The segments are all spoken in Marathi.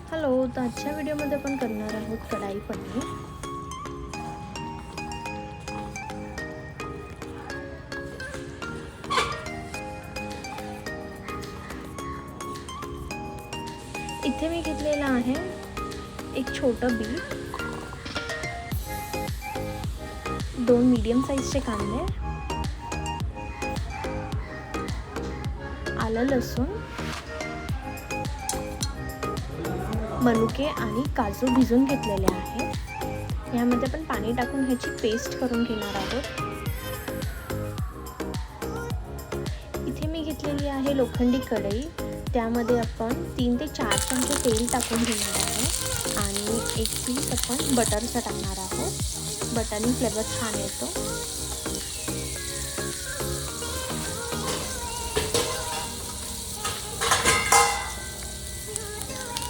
हॅलो, तर आजच्या व्हिडिओमध्ये आपण करणार आहोत कढाई पनीर. इथे मी घेतलेला आहे एक छोटं बीट, 2 मीडियम साईजचे कांदे, आलं लसूण, मनुके आणि काजू भिजून घेतलेले आहेत. यामध्ये आपण पाणी टाकून ह्याची पेस्ट करून घेणार आहोत. इथे मी घेतलेली आहे लोखंडी कढई. त्यामध्ये आपण 3 ते 4 चमचे तेल टाकून घेणार आहे आणि 1 पीस आपण बटरचा टाकणार आहोत. बटरनी फ्लेवर छान येतो.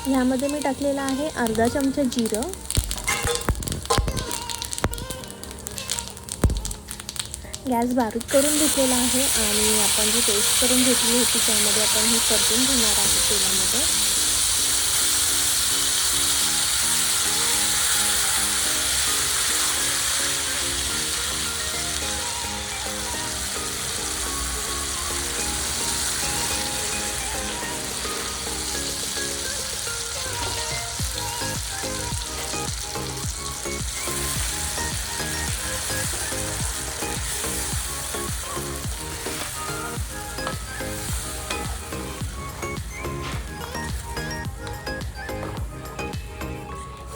ह्यामध्ये मी टाकलेला आहे अर्धा चमचा जिरं, गॅस बारीक करून घेतलेला आहे आणि आपण जी पेस्ट करून घेतली होती त्यामध्ये आपण हे परतून घेणार आहोत तेलामध्ये.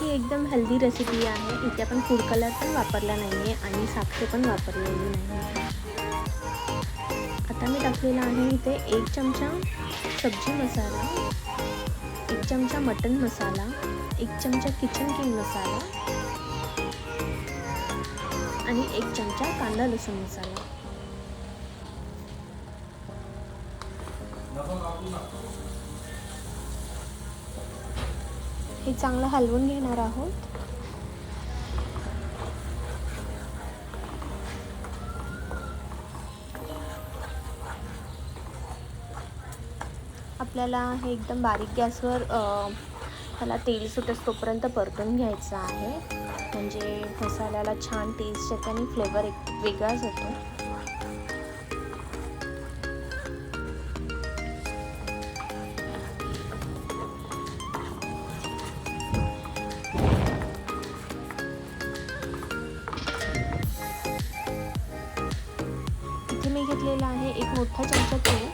ही एकदम हेल्दी रेसिपी आहे. इथे आपण फूड कलर पण वापरला नाही आहे आणि साखर पण वापरलेली नाही आहे. आता मी टाकलेला आहे इथे 1 चमचा सब्जी मसाला, 1 चमचा मटन मसाला, 1 चमचा किचन किंग मसाला आणि 1 चमचा कांदा लसूण मसाला. हे चांगलं हलवून घेणार आहोत. आपल्याला हे एकदम बारीक गॅसवर ह्याला तेल सुटस तोपर्यंत परतून घ्यायचं आहे. म्हणजे मसाल्याला छान टेस्ट येते आणि फ्लेवर एक वेगळाच येतो. इथे मी घेतलेला आहे 1 मोठा चमचा तेल,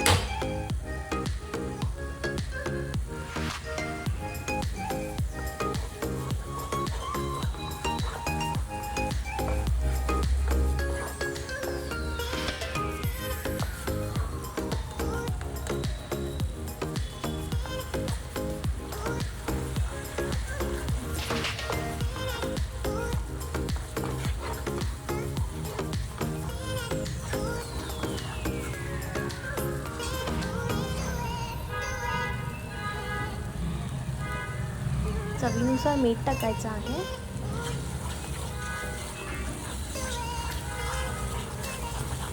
चवीनुसार मीठ टाकायचं आहे.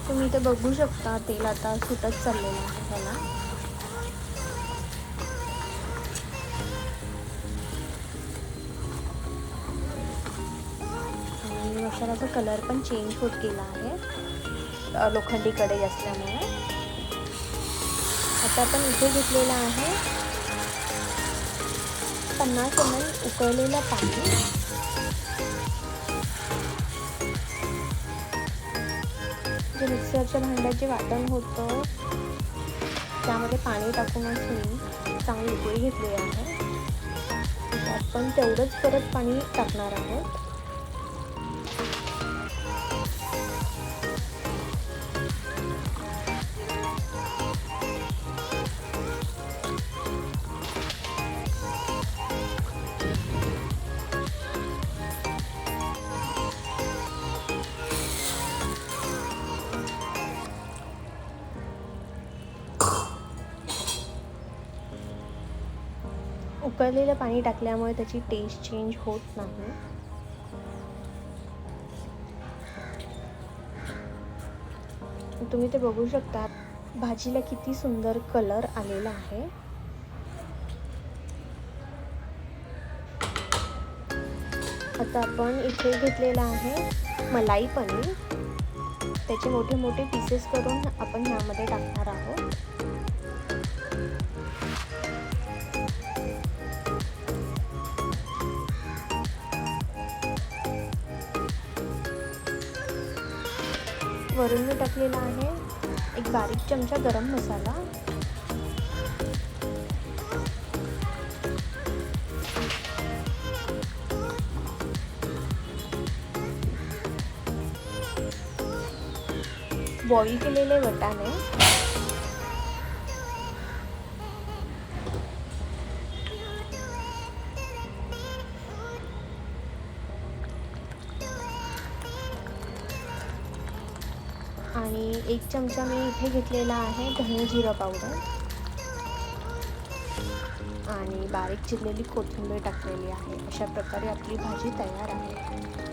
तुम्ही ते बघू शकता तेल आता सुटत चाललेलं आहे त्याला. आणि मसाल्याचा कलर पण चेंज होत गेला आहे लोखंडी कढई असल्यामुळे. आता आपण इथे घेतलेला आहे 50 ml उकळलेलं पाणी. जे मिक्सरच्या भांड्यात जे वाटण होतं त्यामध्ये पाणी टाकूनच मी चांगली उकळी घेतली आहे. आपण तेवढंच परत पाणी टाकणार आहोत. उकळलेलं पाणी टाकल्यामुळे त्याची टेस्ट चेंज होत नाही. तुम्ही ते बघू शकता भाजीला किती सुंदर कलर आलेला आहे. आता आपण इथे घेतलेला आहे मलाई पनीर. त्याचे मोठे मोठे पीसेस करून आपण ह्यामध्ये टाकणार आहोत. वरून मी टाकलेला आहे एक बारीक चमचा गरम मसाला. बॉईल केलेले वाटाणे, आणि 1 चमचा मी इथे घेतलेला आहे धने जिरा पावडर आणि बारीक चिरलेली कोथिंबीर टाकलेली आहे. अशा प्रकारे आपली भाजी तयार आहे.